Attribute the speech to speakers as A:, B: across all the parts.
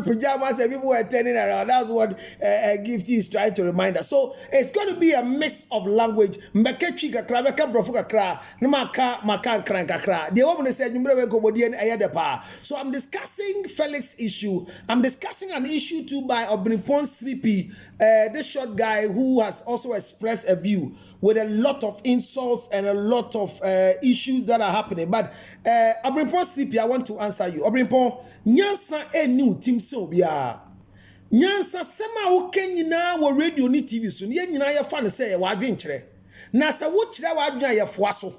A: pajamas and people were turning around. That's what Gifty is trying to remind us. So it's going to be a mix of language. Meka kakra, meka brofu kakra, maka kakra. The woman said, so I'm discussing Felix issue. I'm discussing an issue too by Obrempong CP, this short guy who has also expressed a view with a lot of insults and a lot of issues that are happening. But Obrempong CP, I want to answer you. Obrempong, nyansa new team so biya. Nyansa sema uke nyina wa radio ni TV so. Nye nyina ya fan say wa adwen kire. Na sa wo kire wa adwen ya foa so.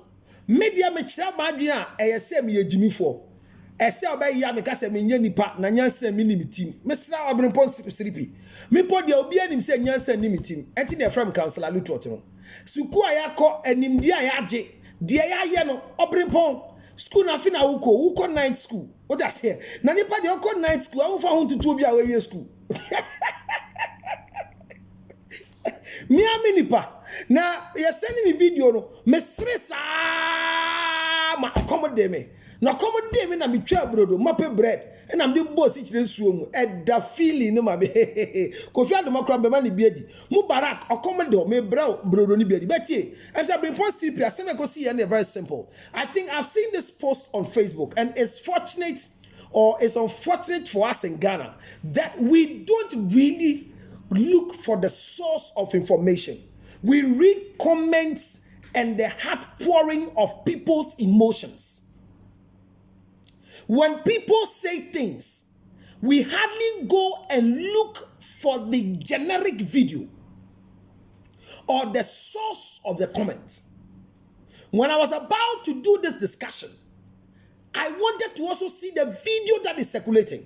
A: Media me kire ma adwen a se me yejimifo. Ese obay ya me ka se me nya nipa na nyansa me ni team. Me sra Obrempong CP. Me po dia obi anim se nyansa ni team. Enti na from council aluto no. Suku ayako enimdi ayaje. Dia ya ye no Obrempong school na fina uko night school. What that's here? Na nipa de uko night school. I fa huntu tu bia we school. Me ami nipa. Na you send me video no. Me stress ma accommodate me. Na accommodate me na me twa brodo, mape bread. And I'm the boss each suom at the feeling no mame. Kofi adoma kra be ma ni biedi. Mubarak accommodate me brodo ni biedi. But ye, I'm saying Obrempong CP, I say me go see and very simple. I think I've seen this post on Facebook and it's fortunate or it's unfortunate for us in Ghana that we don't really look for the source of information. We read comments and the heart pouring of people's emotions. When people say things, we hardly go and look for the generic video or the source of the comment. When I was about to do this discussion, I wanted to also see the video that is circulating.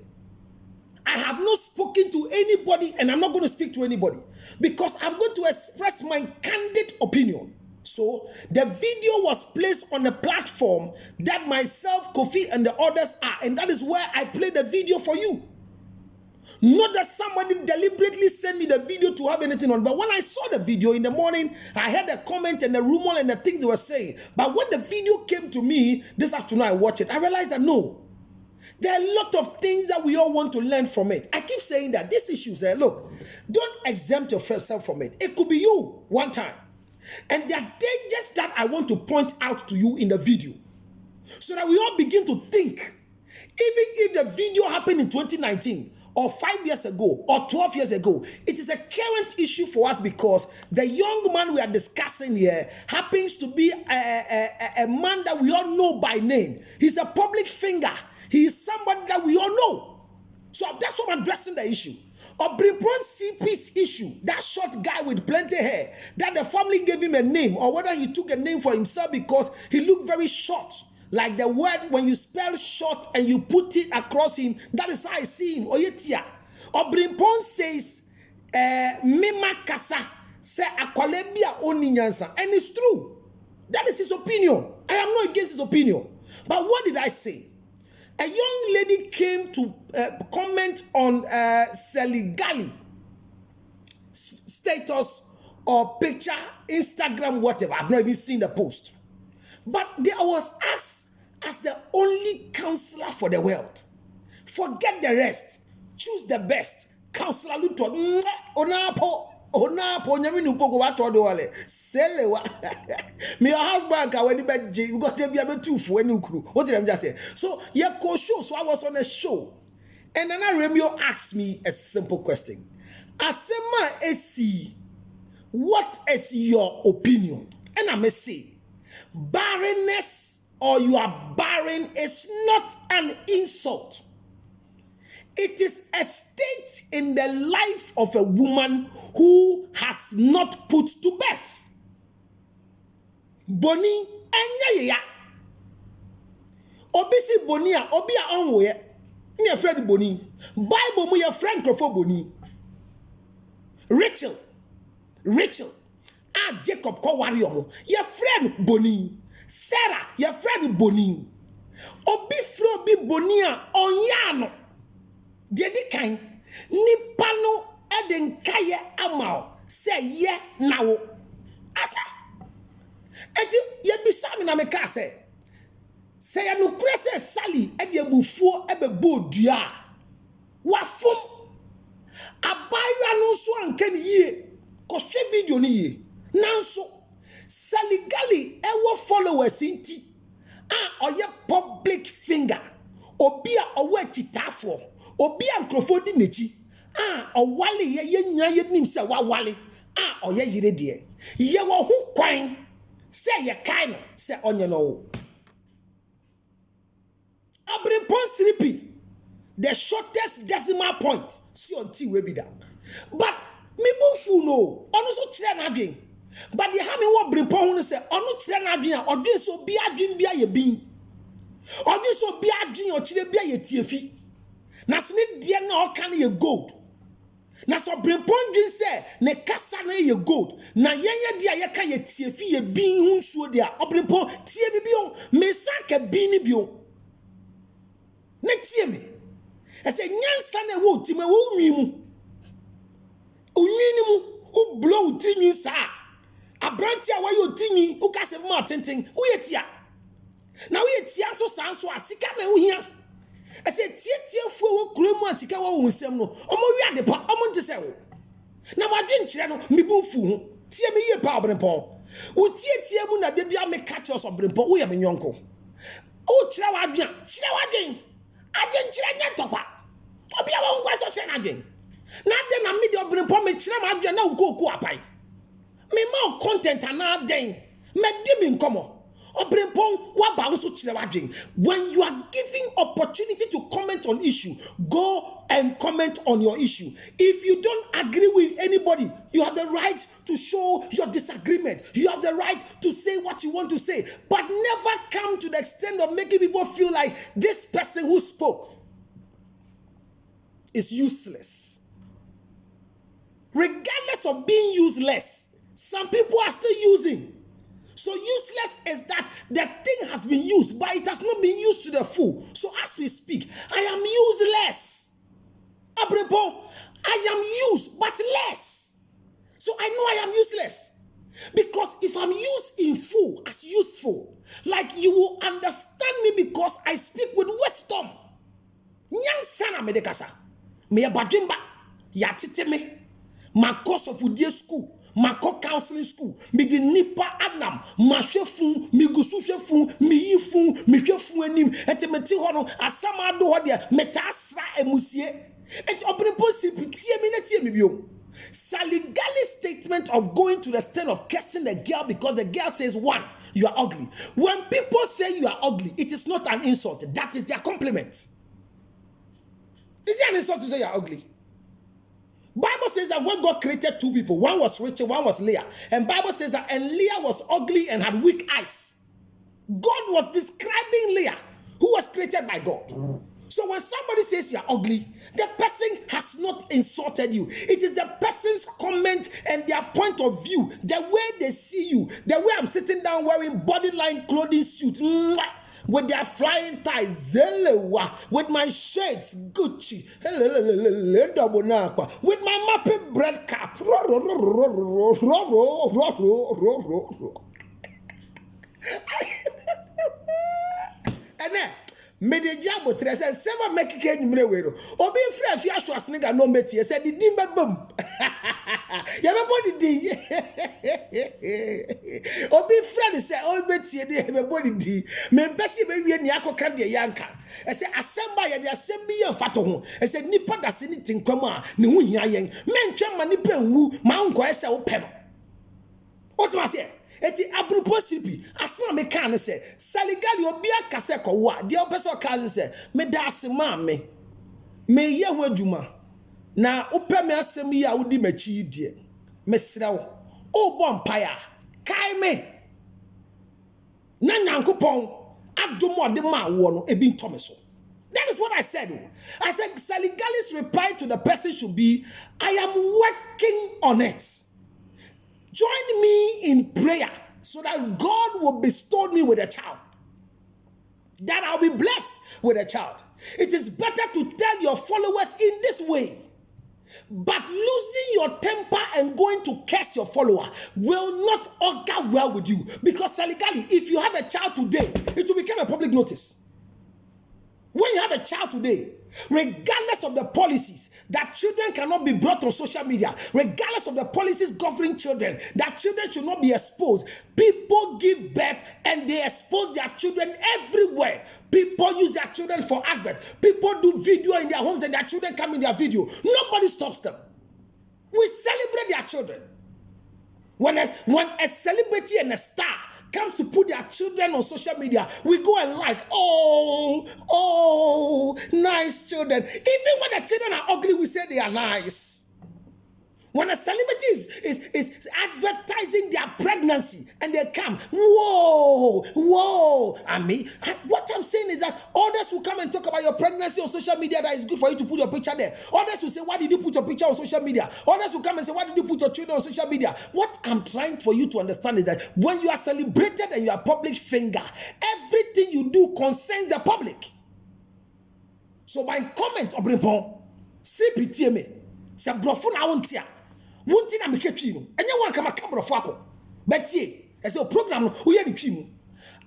A: I have not spoken to anybody and I'm not going to speak to anybody because I'm going to express my candid opinion. So the video was placed on a platform that myself, Kofi, and the others are, and that is where I play the video for you. Not that somebody deliberately sent me the video to have anything on, but when I saw the video in the morning, I heard the comment and the rumor and the things they were saying. But when the video came to me this afternoon, I watched it. I realized that no, there are a lot of things that we all want to learn from it. I keep saying that these issues, look, don't exempt yourself from it. It could be you one time. And there are dangers that I want to point out to you in the video so that we all begin to think, even if the video happened in 2019 or 5 years ago or 12 years ago, it is a current issue for us because the young man we are discussing here happens to be a man that we all know by name. He's a public figure. He is somebody that we all know. So that's why I'm addressing the issue. Obrempong CP's issue, that short guy with plenty hair, that the family gave him a name, or whether he took a name for himself because he looked very short. Like the word, when you spell short and you put it across him, that is how I see him. Oyetia. Obrempong says, Mima Kasa, say Akwalebia Oninyansa. And it's true. That is his opinion. I am not against his opinion. But what did I say? A young lady came to comment on Selly Galley status or picture, Instagram, whatever. I've not even seen the post. But there was asked as the only counselor for the world. Forget the rest. Choose the best. Counselor Luto. Onapo. Nyaminu poko watodo wale. Selewa. Me your husband ka when because they be able to for any crew. What did I just say? So yeah, show. So I was on a show. And then Remio asked me a simple question. Asema AC, what is your opinion? And I may say, barrenness or you are barren is not an insult. It is a state in the life of a woman who has not put to birth. Boni enya ya. Obisi boni a obi a onwo ye. Ni a friend boni. Bible mu your friend crofo boni. Rachel. Jacob ko warrior mo. Your friend boni. Sarah, your friend boni. Obi fro bi boni a onyano. Dedi kan nipa no eden kaye amao say ye nawo asa eti ye bisa me na me ka say ya no kure say Sally e de bufuo e be bodua Wafum. Abaya no so anke ni ye. Koshe video ni ye. Nanso Selly Galley ewo followers inti. Oye public finger. Obi a owe chitafo. Obi a nkrofo di nechi. Owale ye nya ye nim se wa wale. Oye yire de. Ye wo hu kwan. Se ye kai no se onye no. Obrempong CP, the shortest decimal point. See on T we be that. But me bofu no. Ono so kire na adwen. But the ha me wo Obrempong no say ono kire na adwen a odwen so bi adwen bia ye bin. Odwen so bi adwen o kire bia ye tiefi. Na se ne die na o kan ye gold. Na so Obrempong dwen say ne kasa na ye gold. Na yenye dia ye kan ye tiefi ye bin hu nsuo dia. Obrempong tie bi bio me sanka bin ni bio. Ne tie me. I say nyansa na wo ti me wo nwi mu. Onwi ni mu o blow ti nwi sa. Abranti a wa yo ti nwi o ka se ma tenten. Wo ye tia. Na wo ye tia so sanso asika na wo hia. I say tie fu wo kuro mu asika wo wo nsem no. Omo wi ade pa omo nte se wo. Na wa dwen kire no me bu fu ho. Tie me ye pa Obrempong. Wo tie mu na de bia me catch us Obrempong wo ye me nyonko. O kire wa dwen. Kire wa dwen. Aden kire nya tokwa. Obi a wo ngwa so se na dwen. Na de na me de Obrempong me kire ma dwen na ukoku apai. Me ma content na den. Me di me nkomo. Obrempong wa ba so kire wa dwen. When you are giving opportunity to comment on issue, go and comment on your issue. If you don't agree with anybody, you have the right to show your disagreement. You have the right to say what you want to say, but never come to the extent of making people feel like this person who spoke is useless. Regardless of being useless, some people are still using. So useless is that the thing has been used, but it has not been used to the full. So as we speak, I am useless. Obrempong, I am used, but less. So I know I am useless. Because if I'm used in full as useful, like you will understand me because I speak with wisdom. Nyansana medekasa. Me abadwimba. Yatite me. My course of Udie school. My counseling school, me di nipa adam, ma hwefun, me gusu hwefun, me yifun, me hwefun anim, enti me ti ho no asama do ho de meta asra emusie. Enti Obrempong CP tie me na tie me bio. Selly Galley's statement of going to the extent of cursing the girl because the girl says, one, you are ugly. When people say you are ugly, it is not an insult. That is their compliment. Is it an insult to say you are ugly? Bible says that when God created two people, one was Rachel, one was Leah. And Bible says that and Leah was ugly and had weak eyes. God was describing Leah, who was created by God. So when somebody says you're ugly, the person has not insulted you. It is the person's comment and their point of view, the way they see you, the way I'm sitting down wearing bodyline clothing suit, with their flying ties, with my shades, Gucci, with my mappy bread cap. And then, Medijabo tres and seven make it mrewero. Obi free if you ask us nigga no meti. Said the dimba boom. Yababody D. Obi friend say all meti de yababody D. Me besi be wie ni akoka de yanka. I say assemble ya de assembly yan fato ho. I say nipa da se ni tinkwam a ne ho hia yen. Mentwa ma nipa nwu ma nko ese wo pe no. What say? Eti Obrempong CP asma me kan say Selly Galley obi akase kowa de opeso kaze say me da asema me ye ho adwuma na opɛ me asem yi a wodi machi die me srewo o bɔ mpaya kai me na nyankopɔn adomo de ma wo no ebi ntome so. That is what I said. I said Selly Galley's reply to the person should be, I am working on it. Join me in prayer so that God will bestow me with a child. That I'll be blessed with a child. It is better to tell your followers in this way. But losing your temper and going to curse your follower will not augur well with you. Because Selly Galley, if you have a child today, it will become a public notice. When you have a child today, regardless of the policies that children cannot be brought on social media, regardless of the policies governing children, that children should not be exposed. People give birth and they expose their children everywhere. People use their children for advert. People do video in their homes and their children come in their video. Nobody stops them. We celebrate their children. When a celebrity and a star comes to put their children on social media, we go and like, oh, nice children. Even when the children are ugly, we say they are nice. When a celebrity is advertising their pregnancy and they come, whoa. I mean, what I'm saying is that others will come and talk about your pregnancy on social media that is good for you to put your picture there. Others will say, why did you put your picture on social media? Others will come and say, why did you put your children on social media? What I'm trying for you to understand is that when you are celebrated and you are public finger, everything you do concerns the public. So my comment, Obrempong CP me, say brofo na wontia. Wonti na meketwi no. Enye wan kama brofo akọ. Betie, e say program no wo ye ni twi mu.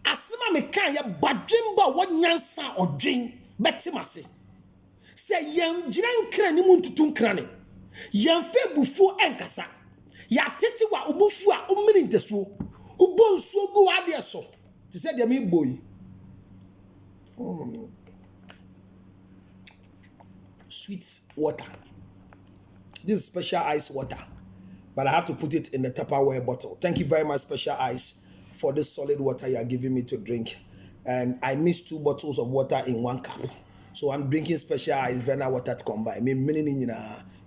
A: Asema me kan ye badwemba wo nyansa odwen betimase. Say yen gina nkran ni mu ntutu nkran ne. Yen fe bufu enkasa. Ya tete wa obufu a omini ntesuo. Ubo nsuo gu wa de so. Ti say de me boy. Sweet water. This is special ice water, but I have to put it in the Tupperware bottle. Thank you very much, Special Ice, for this solid water you are giving me to drink. And I mixed 2 bottles of water in 1 cup. So I'm drinking Special Ice Vena water to combine. Meaning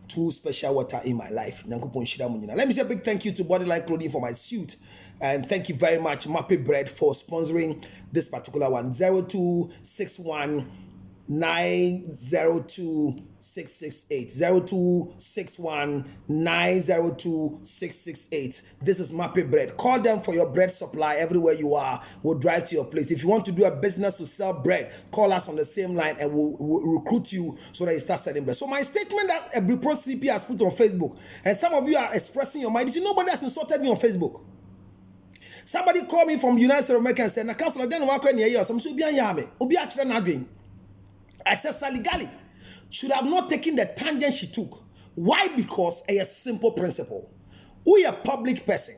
A: 2 special water in my life. Let me say a big thank you to Bodyline Clothing for my suit. And thank you very much, Mappy Bread, for sponsoring this particular one. 0261 902-668 0261-902-668. This is Mappy Bread. Call them for your bread supply everywhere you are. We'll drive to your place. If you want to do a business to sell bread, call us on the same line and we'll recruit you so that you start selling bread. So my statement that Obrempong CP has put on Facebook, and some of you are expressing your mind. You see, nobody has insulted me on Facebook. Somebody called me from United States of America and said, "Na council then work when you some so obi actually not doing." I said, Selly Galley should have not taken the tangent she took. Why? Because a simple principle. We are a public person.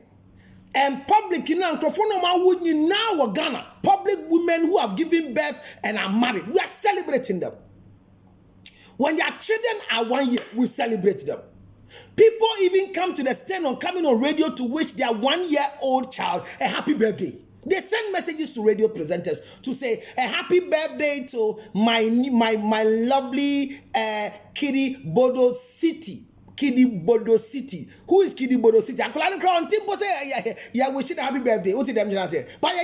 A: And public in now Ghana, public women who have given birth and are married, we are celebrating them. When their children are 1 year, we celebrate them. People even come to the stand on coming on radio to wish their 1-year-old child a happy birthday. They send messages to radio presenters to say a happy birthday to my lovely Kiddy Bodo City. Kiddy Bodo City. Who is Kiddy Bodo City? I can't crown Timbo say yeah wishing a happy birthday. What did them say? But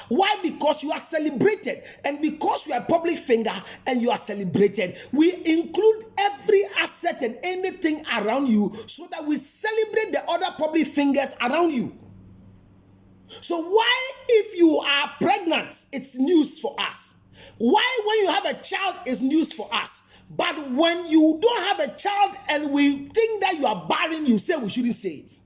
A: why? Because you are celebrated, and because you are public finger and you are celebrated, we include every asset and anything around you so that we celebrate the other public fingers around you. So why, if you are pregnant, it's news for us? Why, when you have a child, it's news for us? But when you don't have a child and we think that you are barren, you say we shouldn't say it.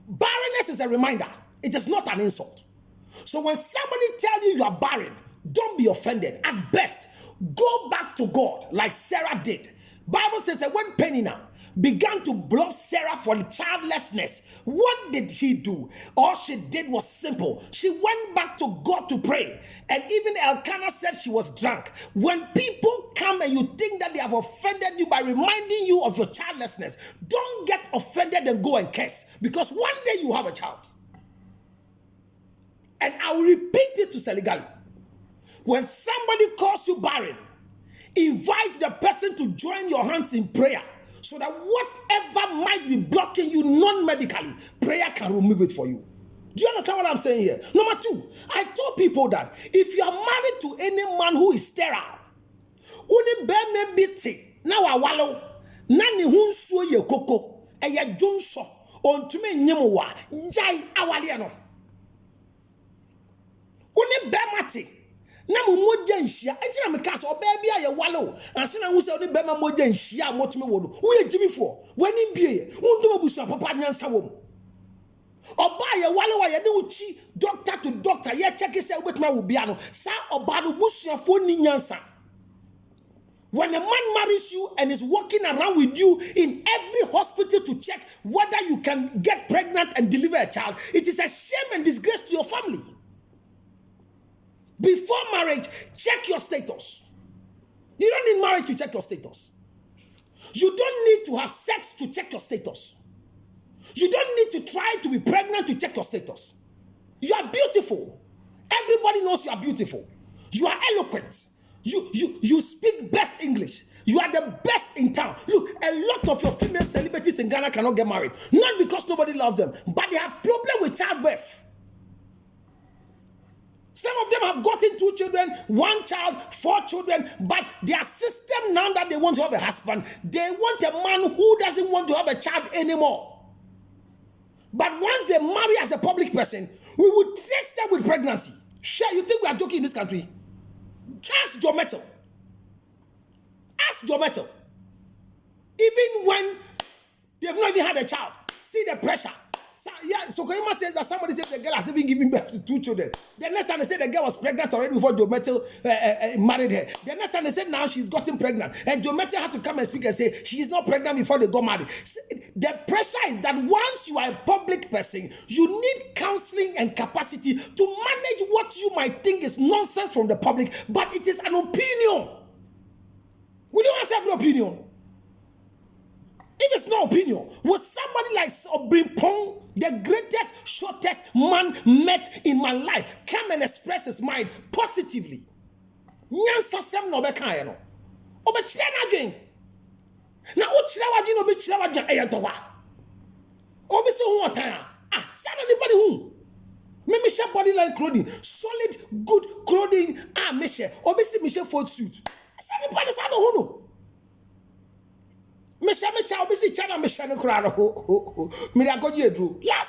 A: Barrenness is a reminder. It is not an insult. So when somebody tells you you are barren, don't be offended. At best, go back to God like Sarah did. Bible says that when Peninnah began to blame Sarah for childlessness, what did she do? All she did was simple. She went back to God to pray. And even Elkanah said she was drunk. When people come and you think that they have offended you by reminding you of your childlessness, don't get offended and go and curse. Because one day you have a child. And I will repeat it to Selly Galley. When somebody calls you barren, invite the person to join your hands in prayer, so that whatever might be blocking you non-medically, prayer can remove it for you. Do you understand what I'm saying here? Number 2, I told people that if you are married to any man who is sterile, only bear me biti now a wallow, nani hunso ye koko, a ya jonso, on to me nyemowa, jai awaliano. Only bear mati. Na mo moja nhia entina me ka so baby aye walo anse na hu se oni bema moja nhia motumi wo no wo ye jimifo wani bie undum abusu papa nyansa wom oba aye walo wa ye de uchi doctor to doctor ye check say obetuma wo bia no sa oba no busuafo ni nyansa When a man marries you and is walking around with you in every hospital to check whether you can get pregnant and deliver a child, it is a shame and disgrace to your family. Before marriage, check your status. You don't need marriage to check your status. You don't need to have sex to check your status. You don't need to try to be pregnant to check your status. You are beautiful. Everybody knows you are beautiful. You are eloquent. You speak best English. You are the best in town. Look, a lot of your female celebrities in Ghana cannot get married. Not because nobody loves them, but they have problem with childbirth. Some of them have gotten 2 children, 1 child, 4 children, but their system now that they want to have a husband, they want a man who doesn't want to have a child anymore. But once they marry as a public person, we will trace them with pregnancy. Sure, you think we are joking in this country? Ask Joe Metal. Ask Joe Metal. Even when they've not even had a child, see the pressure. So Koyima says that somebody said the girl has even given birth to 2 children. The next time they said the girl was pregnant already before Joe Metal married her. The next time they said now she's gotten pregnant. And Joe Metal had to come and speak and say she's not pregnant before they got married. The pressure is that once you are a public person, you need counseling and capacity to manage what you might think is nonsense from the public, but it is an opinion. Will you accept the opinion? If it's no opinion, will somebody like Obrempong, the greatest, shortest man met in my life, come and express his mind positively? Nyansa sem no beka no. Obechira na dwen. Na ochira wa dwen obechira wa dwen eyentowa. Obese hu otan. Sana anybody who. Me share bodyline clothing, solid good clothing. Me share. Obese me share fold suit. Sana anybody sana hu no. Last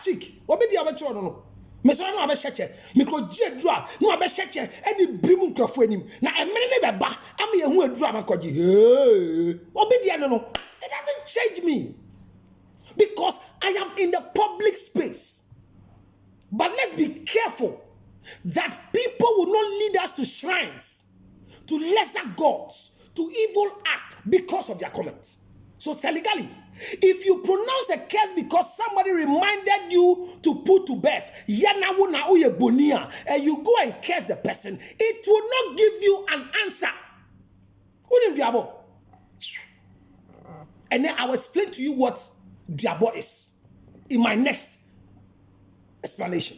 A: week, obedi abetro no. Me so no abehyeche. Me ko jedru no abehyeche e di brim nkrofo anim. Na emene ne beba am ye hu adru amakoji. Obedi no. It doesn't change me. Because I am in the public space. But let's be careful that people will not lead us to shrines, to lesser gods, to evil act because of their comments. So, Selly Galley, if you pronounce a curse because somebody reminded you to put to birth, and you go and curse the person, it will not give you an answer. And then I will explain to you what Diabo is in my next explanation.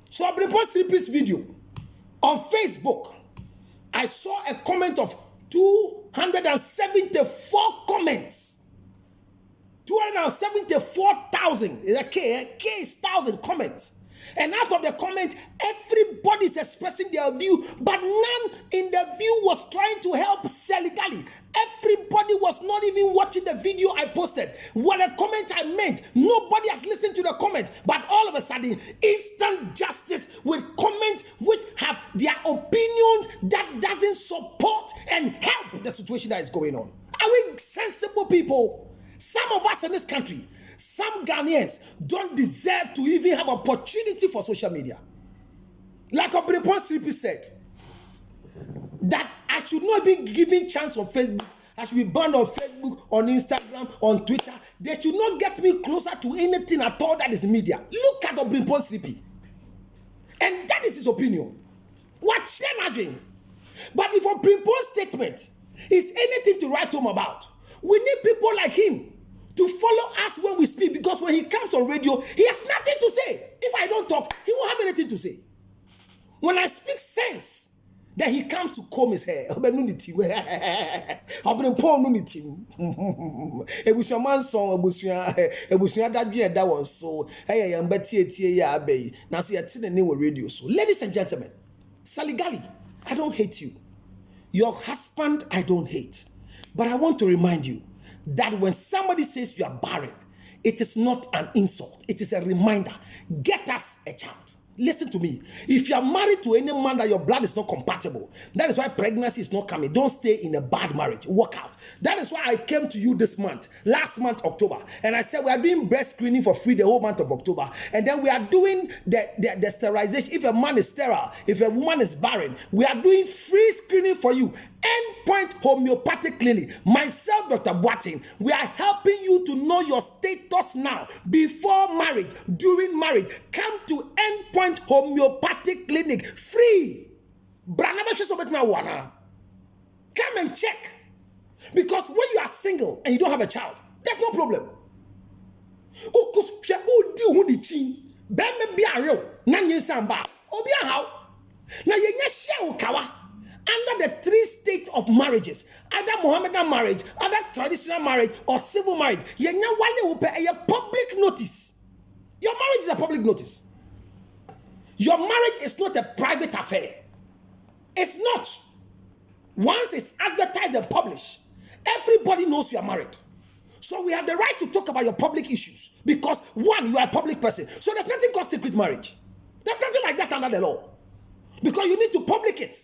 A: So, Obrempong CP's video on Facebook, I saw a comment of 274 comments. 274,000. A K is 1,000 comments. And out of the comment, everybody is expressing their view, but none in the view was trying to help Selly Galley. Everybody was not even watching the video I posted. What a comment I made. Nobody has listened to the comment, but all of a sudden, instant justice with comments which have their opinions that doesn't support and help the situation that is going on. Are we sensible people? Some of us in this country, some Ghanaians don't deserve to even have opportunity for social media. Like Obrempong CP said, that I should not be given chance on Facebook. I should be banned on Facebook, on Instagram, on Twitter. They should not get me closer to anything at all that is media. Look at Obrempong CP. And that is his opinion. What doing? But if Obrempong's statement is anything to write home about, we need people like him to follow us when we speak, because when he comes on radio, he has nothing to say. If I don't talk, he won't have anything to say. When I speak sense, then he comes to comb his hair. Obrempong unity. Ebusia man song ebusia that was so hey am betie ya abey. Now see at the new radio. So ladies and gentlemen, Selly Galley, I don't hate you. Your husband, I don't hate. But I want to remind you that when somebody says you are barren, it is not an insult. It is a reminder. Get us a child. Listen to me. If you are married to any man that your blood is not compatible, that is why pregnancy is not coming. Don't stay in a bad marriage. Walk out. That is why I came to you this month, last month, October. And I said we are doing breast screening for free the whole month of October. And then we are doing the sterilization. If a man is sterile, if a woman is barren, we are doing free screening for you. Endpoint Homeopathic Clinic. Myself, Dr. Boatin, we are helping you to know your status now, before marriage, during marriage. Come to Endpoint Homeopathic Clinic, free. Come and check. Because when you are single and you don't have a child, there's no problem. Under the 3 states of marriages, either Mohammedan marriage, either traditional marriage, or civil marriage, a public notice. Your marriage is a public notice. Your marriage is not a private affair. It's not. Once it's advertised and published, everybody knows you are married. So we have the right to talk about your public issues because, one, you are a public person. So there's nothing called secret marriage. There's nothing like that under the law. Because you need to public it.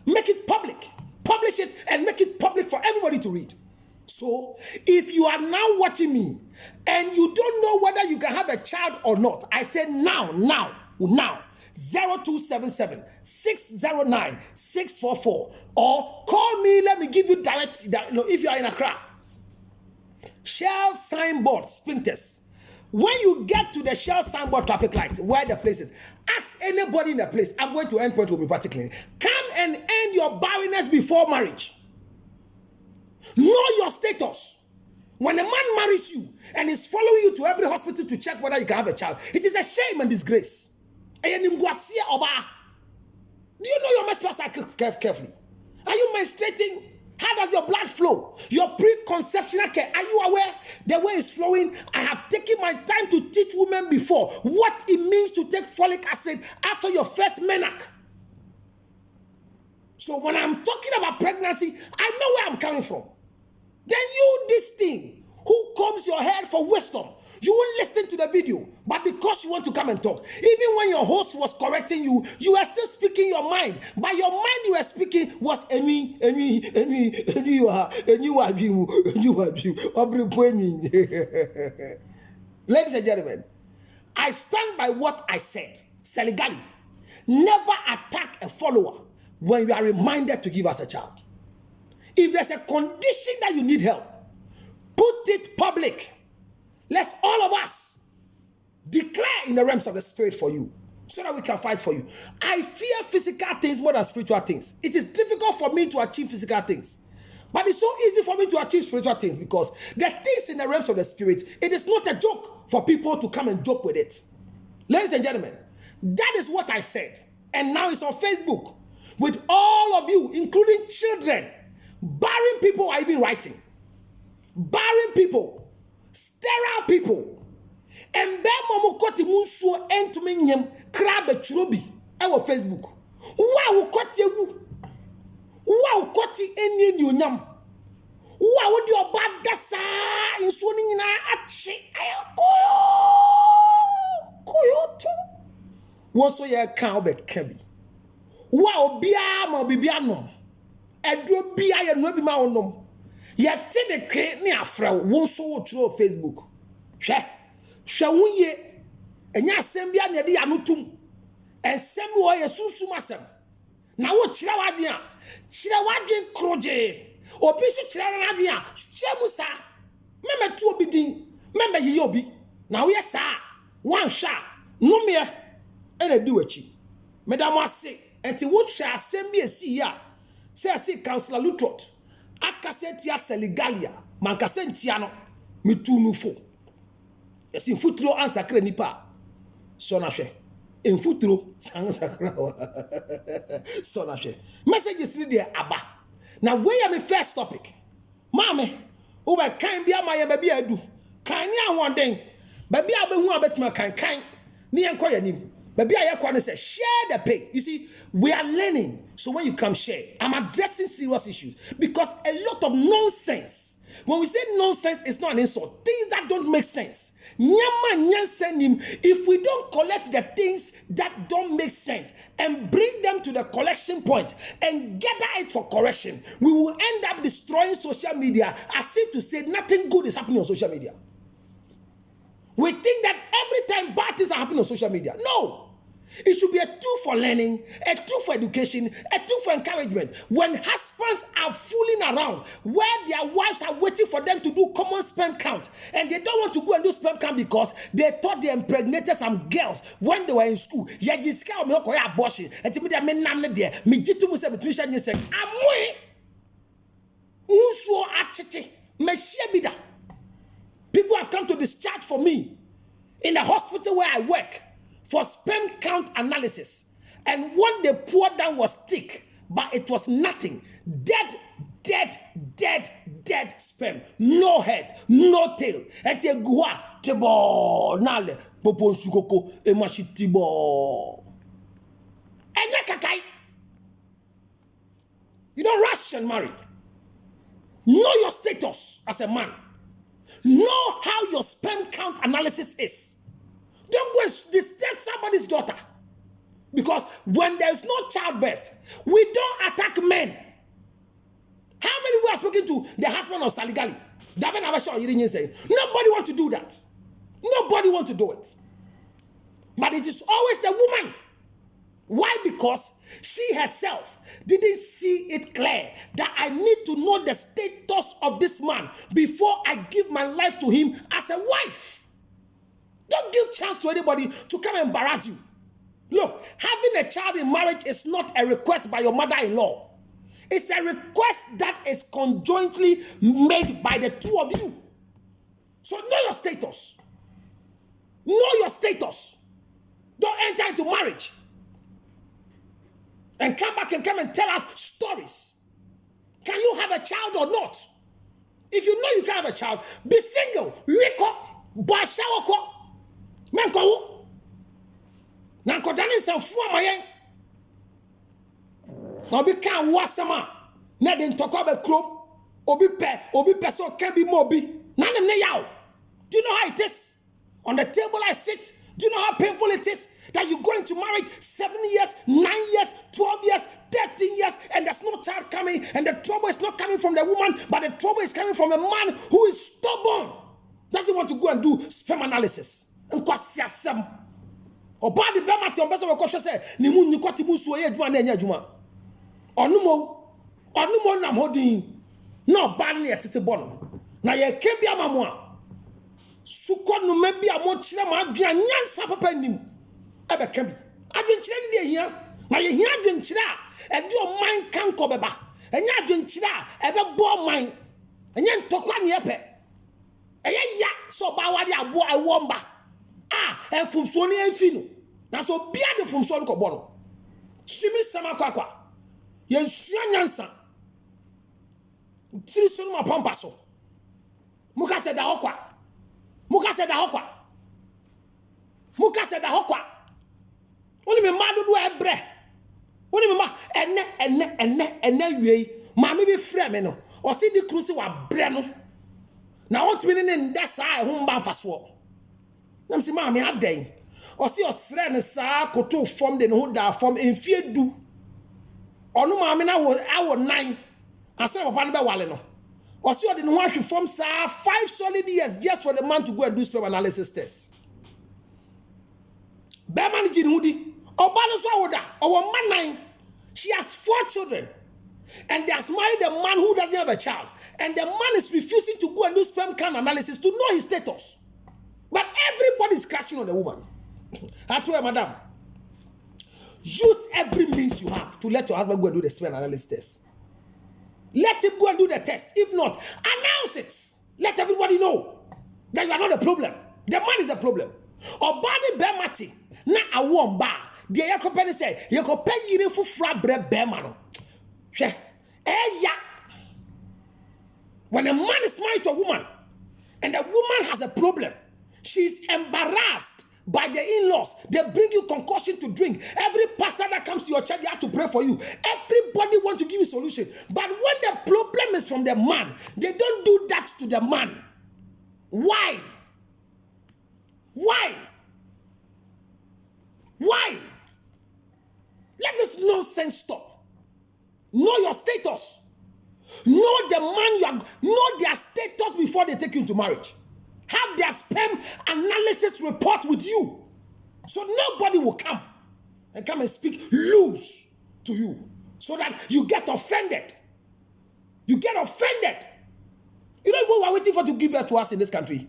A: Make it public. Publish it and make it public for everybody to read. So if you are now watching me and you don't know whether you can have a child or not, I say now. 0277 609 644 or call me. Let me give you direct. If you are in Accra, Shell signboard sprinters. When you get to the Shell signboard traffic light, where the place is, ask anybody in the place. I'm going to Endpoint Homeopathic Clinic. Come and end your barrenness before marriage. Know your status. When a man marries you and is following you to every hospital to check whether you can have a child, it is a shame and disgrace. Do you know your menstrual cycle carefully? Are you menstruating? How does your blood flow? Your preconceptional care, are you aware? The way it's flowing. I have taken my time to teach women before what it means to take folic acid after your first menarche. So when I'm talking about pregnancy, I know where I'm coming from. Then you, this thing, who combs your head for wisdom, you won't listen to the video, but because you want to come and talk, even when your host was correcting you, you were still speaking your mind. But your mind you were speaking was Ladies and gentlemen, I stand by what I said. Selly Galley, never attack a follower when you are reminded to give us a child. If there's a condition that you need help, put it public. Let's all of us declare in the realms of the spirit for you so that we can fight for you. I fear physical things more than spiritual things. It is difficult for me to achieve physical things, but it's so easy for me to achieve spiritual things because the things in the realms of the spirit, it is not a joke for people to come and joke with it. Ladies and gentlemen, that is what I said. And now it's on Facebook with all of you, including children. Barren people are even writing. Barren people. Sterile people. And Bemo Koti Munso and to me crab a churobi. Our Facebook. Wow, Koti you. Wow, Koti any new yam. Wow, would your bad gasa in swimming in a koyo. Once a year cow be kebi. Wow, bia mo bibiano. Edro bia ya no bi ma onom. Yet the crane near Frau won't so through Facebook. Shall we and ya sembia near the anutum and send boy a susum. Now what Chilawadia? Chilawadin Croje or Bishop Chilawadia, Chemusa, Member 2 bidding, Member Yobi. Now, yes, sir, one shot, no mere, and a do it. Madame was sick, and to what shall send me a see ya, says Councillor Lutrot. Akasentia Selly Galley, Mankasentiano, Mitunufo. Yes, in futuro answer nipa. Sonashe. In futuro, Sansakra. Sonashe. Message is read there, Abba. Now, where am I first topic? Mammy, over kind be my baby I do. Kind ya one day. Baby I be who I bet my kind. Ni enquire him. Baby I want say share the pay. You see, we are learning. So when you come share, I'm addressing serious issues because a lot of nonsense. When we say nonsense, it's not an insult. Things that don't make sense. If we don't collect the things that don't make sense and bring them to the collection point and gather it for correction, we will end up destroying social media as if to say nothing good is happening on social media. We think that every time bad things are happening on social media. No. It should be a tool for learning, a tool for education, a tool for encouragement. When husbands are fooling around, where their wives are waiting for them to do common sperm count, and they don't want to go and do sperm count because they thought they impregnated some girls when they were in school. Abortion. And to me, they mean, I'm there. Me, jitu musa between you say, Amwe. Unso achete. Meshia. People have come to discharge for me in the hospital where I work for sperm count analysis. And what they poured down was thick, but it was nothing. Dead sperm. No head, no tail. And te gua tebo nale popon sukoko emashitibo. And yakakai. You don't rush and marry. Know your status as a man. Know how your sperm count analysis is. Don't go and disturb somebody's daughter. Because when there is no childbirth, we don't attack men. How many we are speaking to the husband of Selly Galley? Nobody wants to do that. Nobody wants to do it. But it is always the woman. Why? Because she herself didn't see it clear that I need to know the status of this man before I give my life to him as a wife. Don't give chance to anybody to come and embarrass you. Look, having a child in marriage is not a request by your mother-in-law. It's a request that is conjointly made by the two of you. So know your status. Know your status. Don't enter into marriage and come back and tell us stories. Can you have a child or not? If you know you can't have a child, be single. Riko, Bashawako. Menko Nanko Danin San Fuamayan. Obi can wasama. Nadin Tokobe Krum. Obi peso can be mobi. Nanem Nayao. Do you know how it is? On the table I sit. Do you know how painful it is that you go into marriage 7 years, 9 years, 12 years, 13 years, and there's no child coming, and the trouble is not coming from the woman, but the trouble is coming from a man who is stubborn. Doesn't want to go and do sperm analysis. And kwasiasem obadi bemati on person we say ni mu nyikoti mu suo ye adwuma na enya adwuma onumo nam hodin na oba na yetete bono na ye kebia mamo a suko no mabia mo kire ma adwua nyansa papa nim ebe ka bi adwenkire ni de hia na ye hia adwenkire a ede o man kan ko beba enya adwenkire a ebe bo man enya ntokwa ne yepe eye ya so ba wade abo awomba and from Sony and Fino. Now, so be at the from Son Cobono. Shimi Samaquaqua. Yes, Yansa. Trisoma Pampaso. Muka said the Hokwa. Muka said the Hokwa. Muka said the Hokwa. Only me mad do a bre. Only me ma and way. Mammy be fremeno. Or see the cruise wa breno. Now, what's meaning in that side home banfaswo? Nam si ma me aden o si osre ne saa koto form de ne ho da form enfie du onu ma me na wo 9 ase papa ne be wale no o si o de ne ho ahwe form saa 5 solid years just for the man to go and do sperm analysis test be man ji ne ho di oba no so awoda o wo ma 9 she has 4 children and they has married a man who doesn't have a child and the man is refusing to go and do sperm count analysis to know his status. But everybody is crashing on the woman. I told her, madam, use every means you have to let your husband go and do the sperm analysis test. Let him go and do the test. If not, announce it. Let everybody know that you are not the problem. The man is the problem. Obadi bemati na awon ba. The company say you go pay you for fra bre bemano. When a man is married to a woman and the woman has a problem, she's embarrassed by the in-laws. They bring you concoction to drink. Every pastor that comes to your church, they have to pray for you. Everybody wants to give you a solution. But when the problem is from the man, they don't do that to the man. Why? Why? Why? Let this nonsense stop. Know your status. Know the man you are. Know their status before they take you into marriage. Have their sperm analysis report with you. So nobody will come and come and speak loose to you so that you get offended. You get offended. You know what we're waiting for to give birth to us in this country?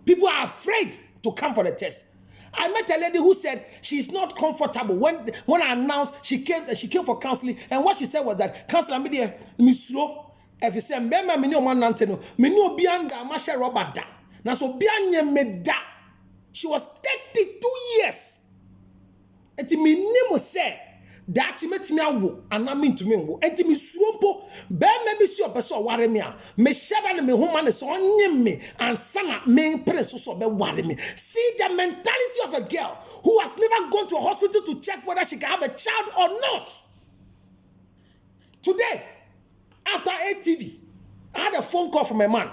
A: People are afraid to come for the test. I met a lady who said she's not comfortable. When I announced she came for counseling, and what she said was that, counselor, me there, misro, if you say, "Mbema me no man nanteno, me no bianga masha robada." Na so bianye me da. She was 32 years. Eti me nemo say that she met me awo, and I mean to me wo. Eti me suompo, be me bi si opeso ware me a, me shada ne me homa ne so onye me, and sana me prince so be ware me. See the mentality of a girl who has never gone to a hospital to check whether she can have a child or not. Today, after ATV, I had a phone call from a man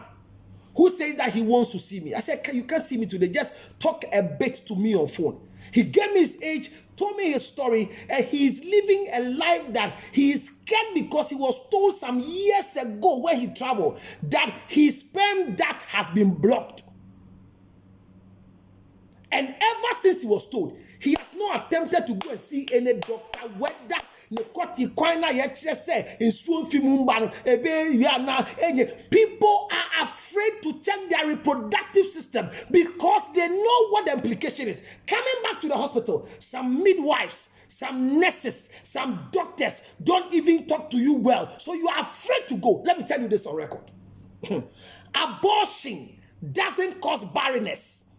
A: who says that he wants to see me. I said, you can't see me today. Just talk a bit to me on phone. He gave me his age, told me his story, and he's living a life that he is scared because he was told some years ago when he traveled that his sperm duct has been blocked. And ever since he was told, he has not attempted to go and see any doctor, whether people are afraid to check their reproductive system because they know what the implication is. Coming back to the hospital, some midwives, some nurses, some doctors don't even talk to you well. So you are afraid to go. Let me tell you this on record. Abortion doesn't cause barrenness.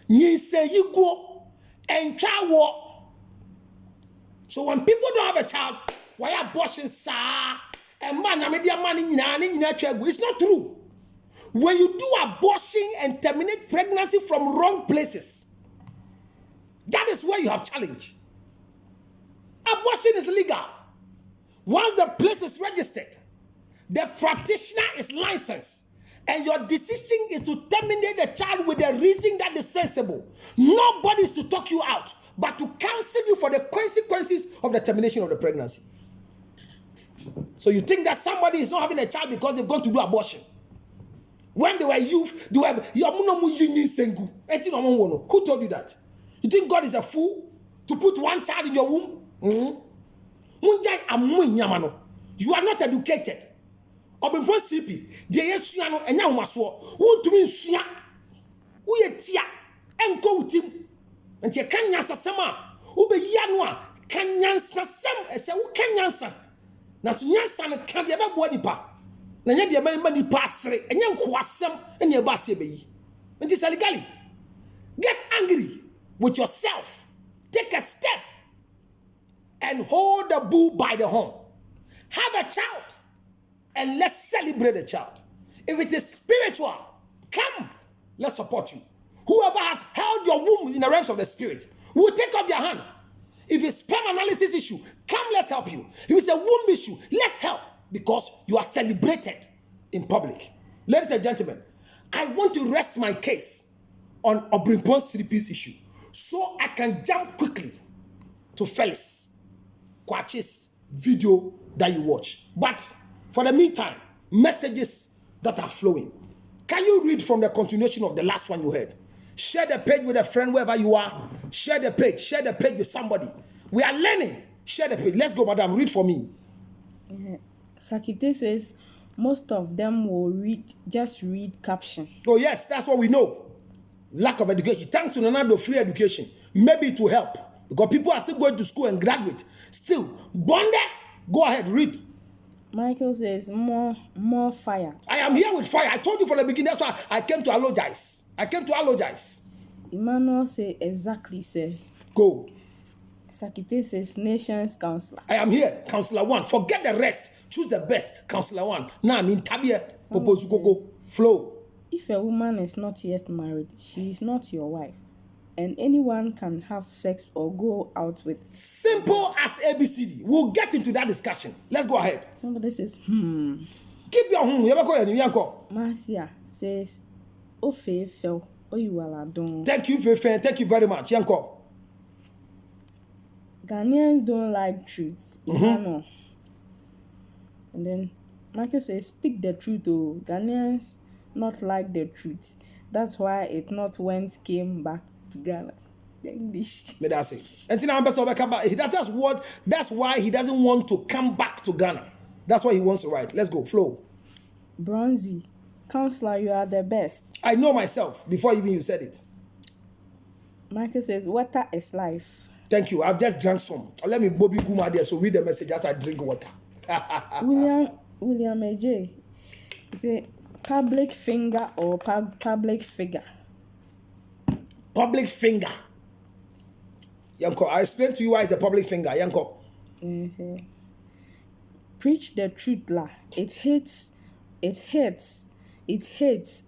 A: You say you go and child. So when people don't have a child, why abortion, sir? And man, it's not true. When you do abortion and terminate pregnancy from wrong places, that is where you have challenge. Abortion is legal. Once the place is registered, the practitioner is licensed, and your decision is to terminate the child with a reason that is sensible. Nobody is to talk you out, but to counsel you for the consequences of the termination of the pregnancy. So you think that somebody is not having a child because they've gone to do abortion? When they were youth, they were who told you that? You think God is a fool to put one child in your womb? You are not educated. Obrempong CP, the Yesuano and Yamaswo, who to me Sia, Uyetia, and go with him. And you can answer some, Ube Yanwa, can answer some, as a who can answer. Now, Yansan can't ever body pa. Now, you have money pass, and young Quassam, and your bassy. And this Selly Galley. Get angry with yourself. Take a step and hold the bull by the horn. Have a child. And let's celebrate the child. If it is spiritual, come, let's support you. Whoever has held your womb in the realms of the spirit, we will take up their hand. If it's sperm analysis issue, come, let's help you. If it's a womb issue, let's help, because you are celebrated in public. Ladies and gentlemen, I want to rest my case on Obrempong CP's issue so I can jump quickly to Felix Kwachi's video that you watch. But for the meantime, messages that are flowing. Can you read from the continuation of the last one you heard? Share the page with a friend wherever you are. Share the page with somebody. We are learning. Share the page. Let's go, madam. Read for me.
B: Sakite says most of them will just read caption.
A: Oh, yes, that's what we know. Lack of education. Thanks to Nanado free education. Maybe it will help. Because people are still going to school and graduate. Still, Bonde, go ahead, read.
B: Michael says more fire.
A: I am here with fire. I told you from the beginning. That's why I came to apologize.
B: Emmanuel says exactly, sir.
A: Go.
B: Sakite says nations counselor.
A: I am here, counselor one. Forget the rest. Choose the best, counselor one. Now I'm in Tabia. Go. Flow.
B: If a woman is not yet married, she is not your wife. And anyone can have sex or go out with.
A: Simple as ABCD. We'll get into that discussion. Let's go ahead.
B: Somebody says,
A: Keep your
B: Marcia says, oh, fell. Oh, you are done.
A: Thank you, Fefe. Thank you very much. Yanko.
B: Ghanaians don't like truth. And then Michael says, speak the truth. Oh, Ghanaians not like the truth. That's why it not came back to Ghana. The English.
A: May that say. And that's why he doesn't want to come back to Ghana. That's why he wants to write. Let's go, flow.
B: Bronzy, counselor, you are the best.
A: I know myself before even you said it.
B: Michael says, water is life.
A: Thank you. I've just drank some. Let me Bobby Guma there, so read the message as I drink water.
B: William AJ. He said, public finger or public figure?
A: Public finger. Yanko, I explained to you why it's a public finger. Yanko.
B: Yes, preach the truth, la. It hurts,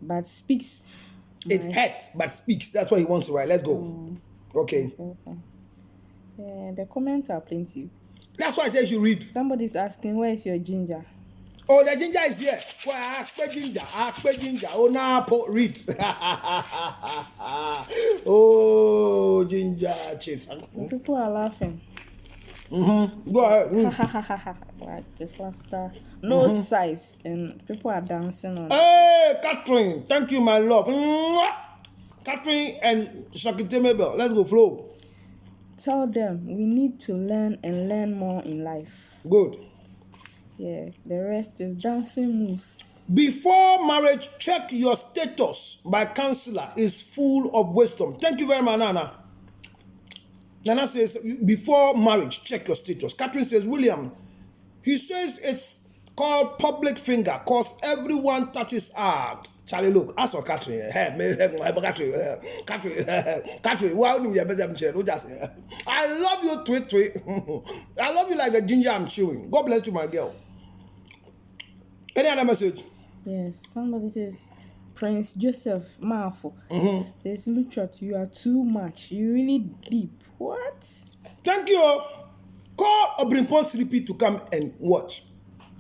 B: but speaks.
A: It hurts, but speaks. That's what he wants to write. Let's go. Okay.
B: The comments are plenty.
A: That's why I say you should read.
B: Somebody's asking, where is your ginger?
A: Oh, the ginger is here. Well, I ginger. Oh, now read. Oh, ginger chips.
B: People are laughing.
A: Go ahead.
B: Like this laughter. No size. And people are dancing on.
A: Hey, Catherine. Thank you, my love. Catherine and Shakite Mabel. Let's go, flow.
B: Tell them we need to learn and learn more in life.
A: Good.
B: Yeah, the rest is dancing moves.
A: Before marriage, check your status by counselor is full of wisdom. Thank you very much, Nana. Nana says, before marriage, check your status. Catherine says, William, he says it's called public finger because everyone touches. Charlie, look, ask for Catherine. Catherine, why don't you I love you, tweet. I love you like the ginger I'm chewing. God bless you, my girl. Any other message?
B: Yes, somebody says, Prince Joseph Marfo. Says, Luchot, you are too much. You really deep. What?
A: Thank you. Call Obrempong CP to come and watch.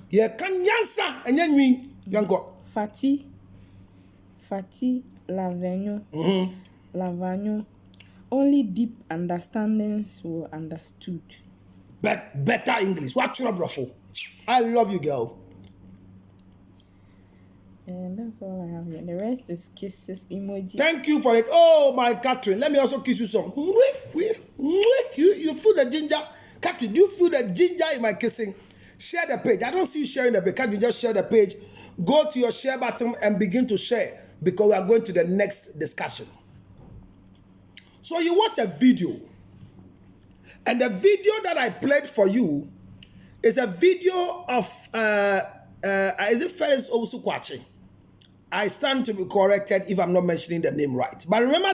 A: Yeah, can yansa and then we yanko.
B: Fati Lavanyo. Lavanyo. Only deep understandings were understood.
A: But better English. What's your bravo? I love you, girl.
B: And that's all I have here. The rest is kisses, emojis.
A: Thank you for it. Oh, my Catherine. Let me also kiss you some. You feel the ginger? Catherine, do you feel the ginger in my kissing? Share the page. I don't see you sharing the page. Catherine, just share the page. Go to your share button and begin to share because we are going to the next discussion. So you watch a video. And the video that I played for you is a video of, is it Felix Owusu-Kwachi? I stand to be corrected if I'm not mentioning the name right. But remember